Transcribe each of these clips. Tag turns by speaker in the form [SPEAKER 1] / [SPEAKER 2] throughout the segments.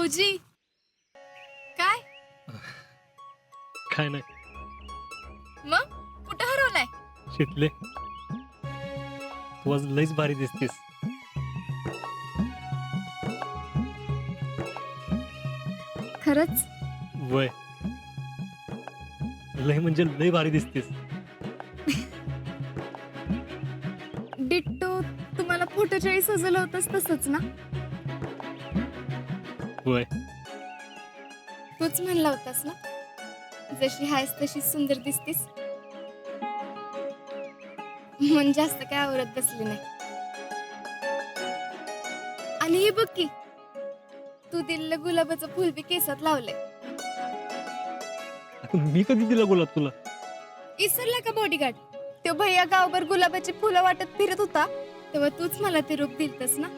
[SPEAKER 1] भाऊजी काय
[SPEAKER 2] काय नाही
[SPEAKER 1] मग कुठं हरवलाय?
[SPEAKER 2] शितले तू आज लईच भारी दिसतीस.
[SPEAKER 1] खरंच
[SPEAKER 2] वय लय म्हणजे लय भारी दिसतीस.
[SPEAKER 1] डिट्टो तुम्हाला फोटोच्या वेळी सजवलं होतंस तसंच ना?
[SPEAKER 2] वय
[SPEAKER 1] तूच म्हणला होतास ना जशी हायस तशी सुंदर दिसतीस. मन जास्त काय आवरत बसली नाही. आणि हे बघ की तू दिलेलं गुलाबाचं फुल बी केसात लावलंय.
[SPEAKER 2] आता मी कधी दिला गुलाब तुला?
[SPEAKER 1] इसरला का बॉडीगार्ड? तो भैया गावभर गुलाबाची फुलं वाटत फिरत होता तेव्हा तूच मला ते रूप दिलतस ना.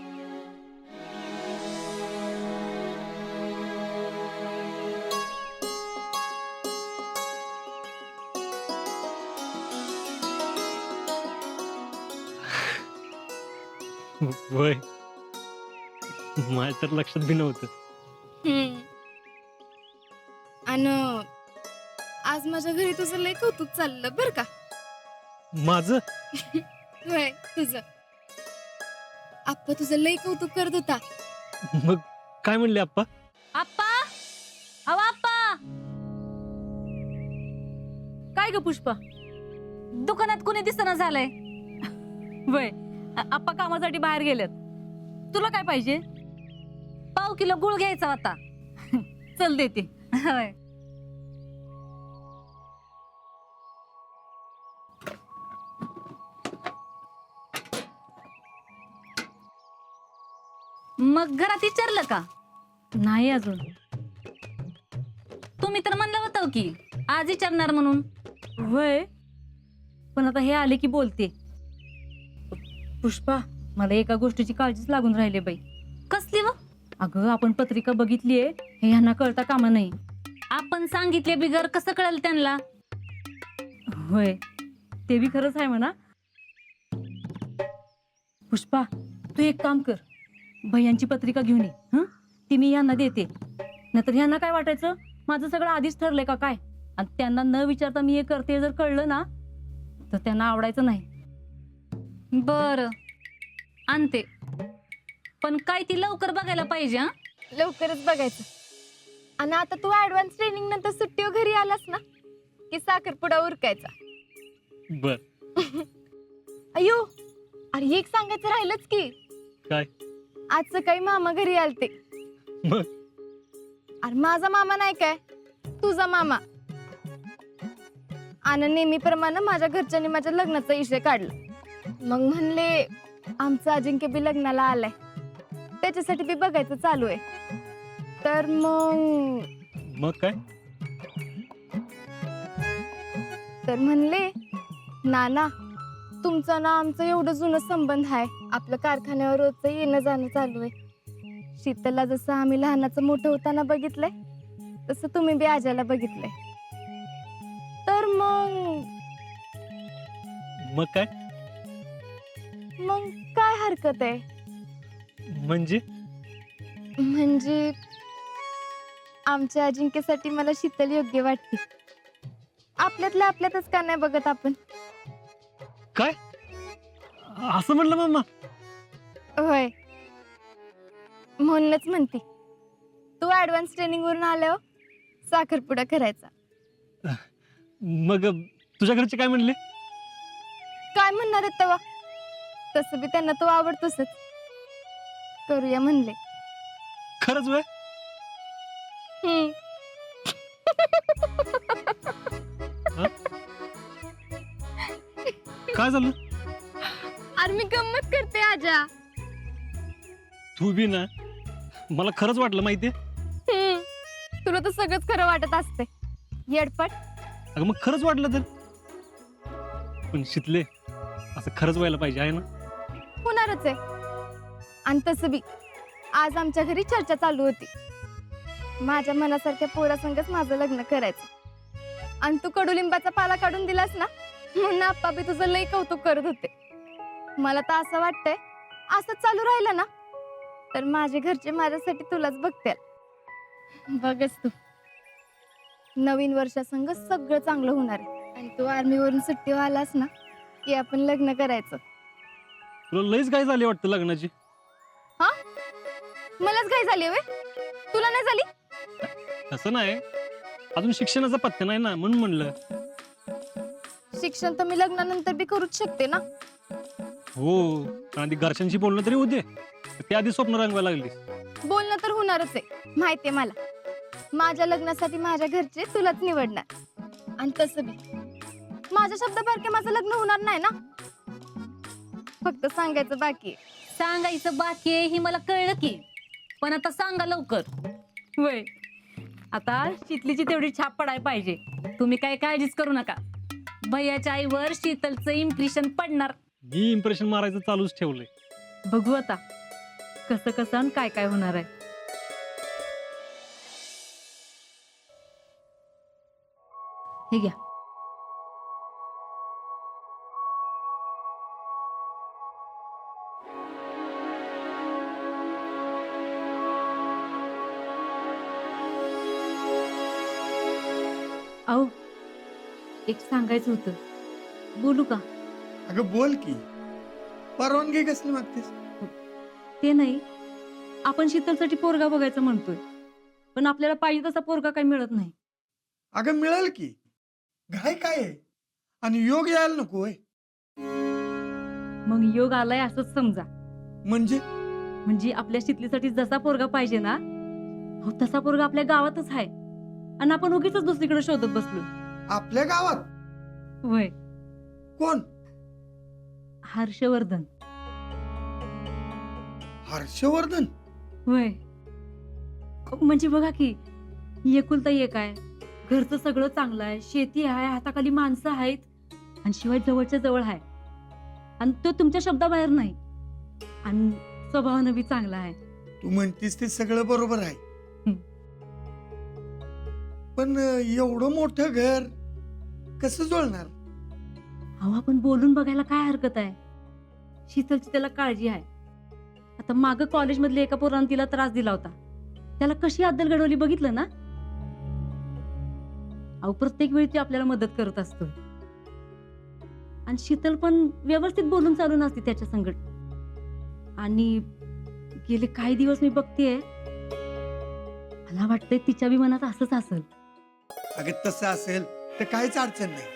[SPEAKER 2] वय माझ्या तर लक्षात बी नव्हतं.
[SPEAKER 1] आणि आज माझ्या घरी तुझं लय कौतुक चाललं बर का.
[SPEAKER 2] माझं
[SPEAKER 1] होय तुझं. आप्पा तुझं लय कौतुक करत होता.
[SPEAKER 2] मग काय म्हणले आप्पा?
[SPEAKER 3] आप्पा अहो आप्पा काय ग पुष्पा दुकानात कोणी दिसना झालंय. वय आप्पा कामासाठी बाहेर गेलेत. तुला काय पाहिजे? पाव किलो गुळ घ्यायचा होता. चल देते. होय मग घरात विचारलं का? नाही अजून. तुम्ही तर म्हणलं होतं की आज विचारणार म्हणून. वय पण आता हे आले की बोलते. पुष्पा मला एका गोष्टीची काळजीच लागून राहिली बाई. कसली व? अगं आपण पत्रिका बघितलीये हे यांना कळता कामा नाही. आपण सांगितले बिगर कसं कळेल त्यांना? होय ते बी खरंच आहे म्हणा. पुष्पा तू एक काम कर भैयांची पत्रिका घेऊन ये. हं ती मी यांना देते. नाहीतर यांना काय वाटायचं माझं सगळं आधीच ठरलंय का काय. आणि त्यांना न विचारता मी हे करते जर कळलं ना तर त्यांना आवडायचं नाही. बर आणते पण काय ती लवकर बघायला पाहिजे. हा
[SPEAKER 1] लवकरच बघायचं. आणि आता तू ऍडव्हान्स ट्रेनिंग नंतर सुट्टीवर घरी आलास ना की साखरपुडा उरकायचा.
[SPEAKER 2] बर
[SPEAKER 1] अयो अरे एक सांगायचं राहिलंच की.
[SPEAKER 2] काय?
[SPEAKER 1] आज सकाळी मामा घरी आलते.
[SPEAKER 2] मग
[SPEAKER 1] अरे माझा मामा नाही काय तुझा मामा. आणि नेहमीप्रमाणे माझ्या घरच्यांनी माझ्या लग्नाचा विषय काढला. मग म्हणले आमचं अजिंक्य बी लग्नाला आलाय त्याच्यासाठी बी बघायचं चालू आहे. तर
[SPEAKER 2] मग काय?
[SPEAKER 1] तर म्हणले नाना तुमचं ना आमचं एवढं जुनं संबंध आहे. आपलं कारखान्यावर रोजचं येणं जाणं चालू आहे. शीतलला जसं आम्ही लहानाचं मोठं होताना बघितलंय तसं तुम्ही बी आजाला बघितलंय. तर
[SPEAKER 2] मग काय?
[SPEAKER 1] मग काय हरकत आहे?
[SPEAKER 2] म्हणजे
[SPEAKER 1] म्हणजे आमच्या अजिंक्यसाठी मला शीतल योग्य वाटते. आपल्यातल्या आपल्यातच का नाही बघत आपण?
[SPEAKER 2] काय असं म्हणलं मम्मा?
[SPEAKER 1] होय म्हणूनच म्हणते तू ऍडव्हान्स ट्रेनिंग वरून आल्यावर साखरपुडा करायचा.
[SPEAKER 2] मग तुझ्या घरचे काय म्हणले?
[SPEAKER 1] काय म्हणणार आहेत तेव्हा? तसं बी त्यांना तो आवडतोच. करूया म्हणले.
[SPEAKER 2] खरंच वय?
[SPEAKER 1] हम्म.
[SPEAKER 2] काय झालं?
[SPEAKER 1] अरे मी गंमत करते आजा.
[SPEAKER 2] तू बी ना मला खरंच वाटलं माहितीये.
[SPEAKER 1] तुला तर सगळंच खरं वाटत असते येडपट.
[SPEAKER 2] अगं मग खरंच वाटलं तर. पण शितले असं खरंच व्हायला पाहिजे आहे ना?
[SPEAKER 1] होणारच आहे. आणि तसं बी आज आमच्या घरी चर्चा चालू होती. माझ्या मनासारख्या पोरासंगच माझं लग्न करायचं. आणि तू कडुलिंबाचा पाला काढून दिलास ना म्हणून आप्पा बी तुझं लई कौतुक करत होते. मला तर असं वाटतंय असंच चालू राहिलं ना तर माझे घरचे माझ्यासाठी तुलाच बघतील. बघच तू, नवीन वर्षासंग सगळं चांगलं होणार आहे. आणि तू आर्मीवरून सुट्टीवर आलास ना की आपण लग्न करायचं.
[SPEAKER 2] तुला लईच काय झाली वाटतं लग्नाची?
[SPEAKER 1] हा, मलाच काय झाली वे, तुला नाही झाली?
[SPEAKER 2] तसं नाही, अजून शिक्षणाचा पत्ता नाही ना, म्हणून म्हणलं.
[SPEAKER 1] शिक्षण तर मी लग्नानंतर बी करूच शकते ना.
[SPEAKER 2] हो, पण आधी घरच्यांशी बोलणं तरी होते. ते आधी स्वप्न रंगवायला लागली.
[SPEAKER 1] बोलणं तर होणारच आहे, माहितीये मला. माझ्या लग्नासाठी माझ्या घरचे तुलाच निवडणार. आणि तसं बी माझ्या शब्दासारखे माझं लग्न होणार नाही ना. फक्त सांगायचं बाकी आहे.
[SPEAKER 3] सांगायचं बाकी आहे ही मला कळलं की, पण आता सांगा लवकर. वय आता शीतलीची तेवढी छाप पडायला पाहिजे. तुम्ही काय काळजीच करू नका. भैयाच्या आईवर शीतलचं इम्प्रेशन पडणार.
[SPEAKER 2] मी इम्प्रेशन मारायचं चालूच ठेवलंय.
[SPEAKER 3] बघू आता कसं कसं आणि काय काय होणार आहे. हे घ्या. अहो, एक सांगायचं होतं, बोलू का?
[SPEAKER 4] अगं बोल की, परवानगी कसली मागतेस?
[SPEAKER 3] ते नाही, आपण शीतलसाठी पोरगा बघायचं म्हणतोय, पण आपल्याला पाहिजे तसा पोरगा काही मिळत नाही.
[SPEAKER 4] अगं मिळेल की, घाई काय आहे? आणि योग यायला नको होय?
[SPEAKER 3] मग योग आलाय असंच समजा.
[SPEAKER 4] म्हणजे
[SPEAKER 3] म्हणजे आपल्या शीतलीसाठी जसा पोरगा पाहिजे ना, हो तसा पोरगा आपल्या गावातच आहे. आणि आपण उगीच दुसरीकडे शोधत बसलो.
[SPEAKER 4] आपल्या गावात?
[SPEAKER 3] वय
[SPEAKER 4] कोण?
[SPEAKER 3] हर्षवर्धन.
[SPEAKER 4] हर्षवर्धन?
[SPEAKER 3] वय म्हणजे बघा की, एकुलता एक आहे, घरचं सगळं चांगलं आहे, शेती आहे, हाताखाली माणसं आहेत, आणि शिवाय जवळच्या जवळ आहे. आणि तो तुमच्या शब्दाबाहेर नाही, आणि स्वभावानं बी चांगला आहे.
[SPEAKER 4] तू म्हणतीस ते सगळं बरोबर आहे, पण एवढं मोठं घर कसं जुळणार?
[SPEAKER 3] अहो, आपण बोलून बघायला काय हरकत आहे? शीतलची त्याला काळजी आहे. आता माग कॉलेजमधल्या एका पोरानं तिला त्रास दिला होता, त्याला कशी अद्दल घडवली बघितलं ना. अहो, प्रत्येक वेळी ती आपल्याला मदत करत असतो. आणि शीतल पण व्यवस्थित बोलून चालून असते त्याच्या संगत. आणि गेले काही दिवस मी बघतेय, मला वाटतंय तिच्या बी मनात असंच असेल.
[SPEAKER 4] अगं तसं असेल तर काहीच अडचण नाही.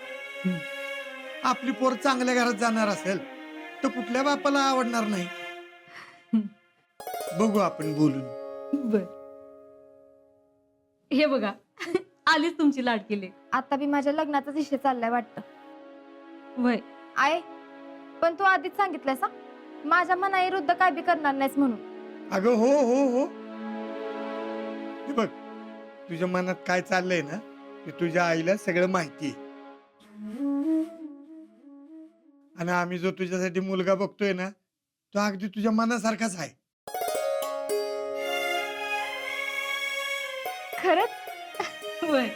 [SPEAKER 3] हम्म.
[SPEAKER 4] आपली पोर चांगल्या घरात जाणार असेल तर कुठल्या बापाला आवडणार नाही? बघू आपण बोलून.
[SPEAKER 3] बर, हे बघा आलीच तुमची लाडकी लेक.
[SPEAKER 1] आता बी माझ्या लग्नाचाच विषय चाललाय वाटतं.
[SPEAKER 3] वय
[SPEAKER 1] आहे, पण तू आधीच सांगितलंयस हा, माझ्या मनाविरुद्ध काय बी करणार नाहीस म्हणून.
[SPEAKER 4] अगं हो हो हो, हे बघ, तुझ्या मनात काय चाललंय ना ते तुझ्या आईला सगळं माहिती आहे. आणि आम्ही जो तुझ्यासाठी मुलगा बघतोय ना, तो अगदी तुझ्या मनासारखाच आहे.
[SPEAKER 1] खरंच?
[SPEAKER 3] वय